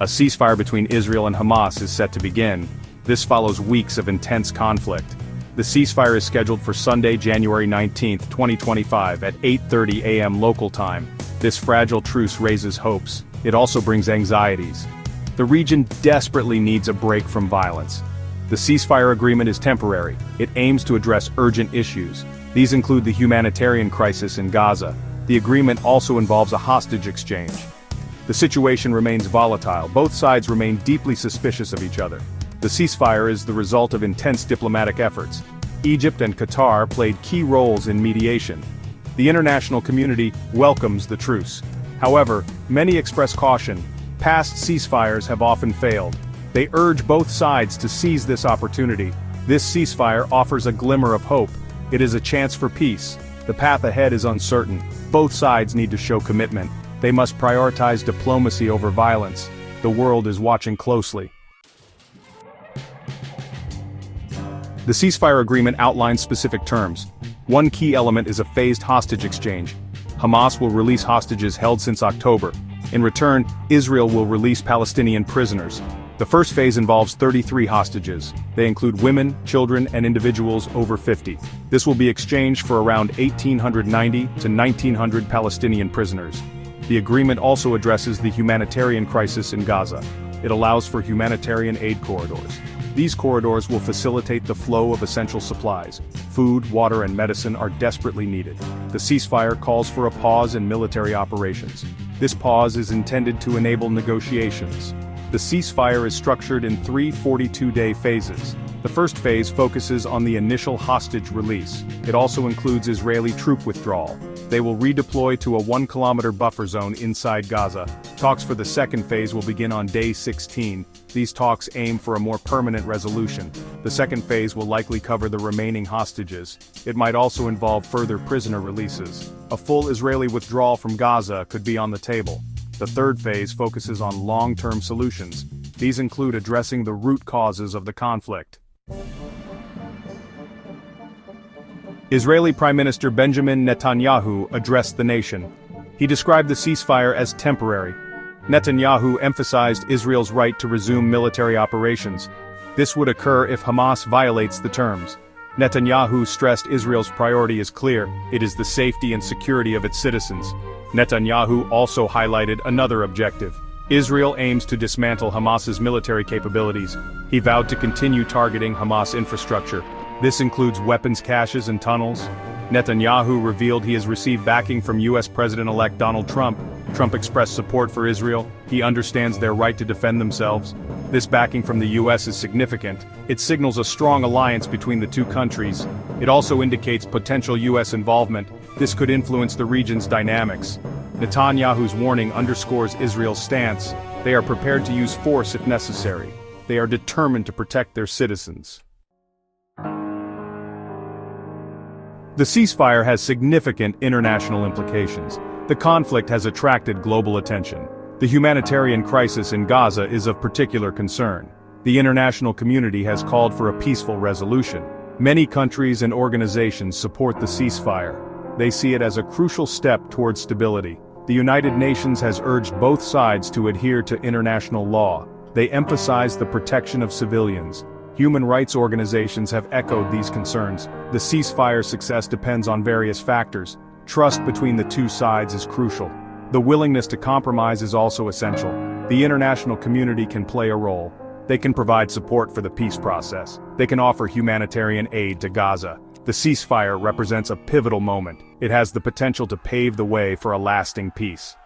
A ceasefire between Israel and Hamas is set to begin. This follows weeks of intense conflict. The ceasefire is scheduled for Sunday, January 19, 2025 at 8:30 a.m. local time. This fragile truce raises hopes. It also brings anxieties. The region desperately needs a break from violence. The ceasefire agreement is temporary. It aims to address urgent issues. These include the humanitarian crisis in Gaza. The agreement also involves a hostage exchange. The situation remains volatile. Both sides remain deeply suspicious of each other. The ceasefire is the result of intense diplomatic efforts. Egypt and Qatar played key roles in mediation. The international community welcomes the truce. However, many express caution. Past ceasefires have often failed. They urge both sides to seize this opportunity. This ceasefire offers a glimmer of hope. It is a chance for peace. The path ahead is uncertain. Both sides need to show commitment. They must prioritize diplomacy over violence. The world is watching closely. The ceasefire agreement outlines specific terms. One key element is a phased hostage exchange. Hamas will release hostages held since October. In return, Israel will release Palestinian prisoners. The first phase involves 33 hostages. They include women, children, and individuals over 50. This will be exchanged for around 1,890 to 1,900 Palestinian prisoners. The agreement also addresses the humanitarian crisis in Gaza. It allows for humanitarian aid corridors. These corridors will facilitate the flow of essential supplies. Food, water, and medicine are desperately needed. The ceasefire calls for a pause in military operations. This pause is intended to enable negotiations. The ceasefire is structured in three 42-day phases. The first phase focuses on the initial hostage release. It also includes Israeli troop withdrawal. They will redeploy to a 1-kilometer buffer zone inside Gaza. Talks for the second phase will begin on day 16. These talks aim for a more permanent resolution. The second phase will likely cover the remaining hostages. It might also involve further prisoner releases. A full Israeli withdrawal from Gaza could be on the table. The third phase focuses on long-term solutions. These include addressing the root causes of the conflict. Israeli Prime Minister Benjamin Netanyahu addressed the nation. He described the ceasefire as temporary. Netanyahu emphasized Israel's right to resume military operations. This would occur if Hamas violates the terms. Netanyahu stressed Israel's priority is clear: it is the safety and security of its citizens. Netanyahu also highlighted another objective. Israel aims to dismantle Hamas's military capabilities. He vowed to continue targeting Hamas infrastructure. This includes weapons caches and tunnels. Netanyahu revealed he has received backing from U.S. President-elect Donald Trump. Trump expressed support for Israel. He understands their right to defend themselves. This backing from the U.S. is significant. It signals a strong alliance between the two countries. It also indicates potential U.S. involvement. This could influence the region's dynamics. Netanyahu's warning underscores Israel's stance. They are prepared to use force if necessary. They are determined to protect their citizens. The ceasefire has significant international implications. The conflict has attracted global attention. The humanitarian crisis in Gaza is of particular concern. The international community has called for a peaceful resolution. Many countries and organizations support the ceasefire. They see it as a crucial step towards stability. The United Nations has urged both sides to adhere to international law. They emphasize the protection of civilians. Human rights organizations have echoed these concerns. The ceasefire's success depends on various factors. Trust between the two sides is crucial. The willingness to compromise is also essential. The international community can play a role. They can provide support for the peace process. They can offer humanitarian aid to Gaza. The ceasefire represents a pivotal moment. It has the potential to pave the way for a lasting peace.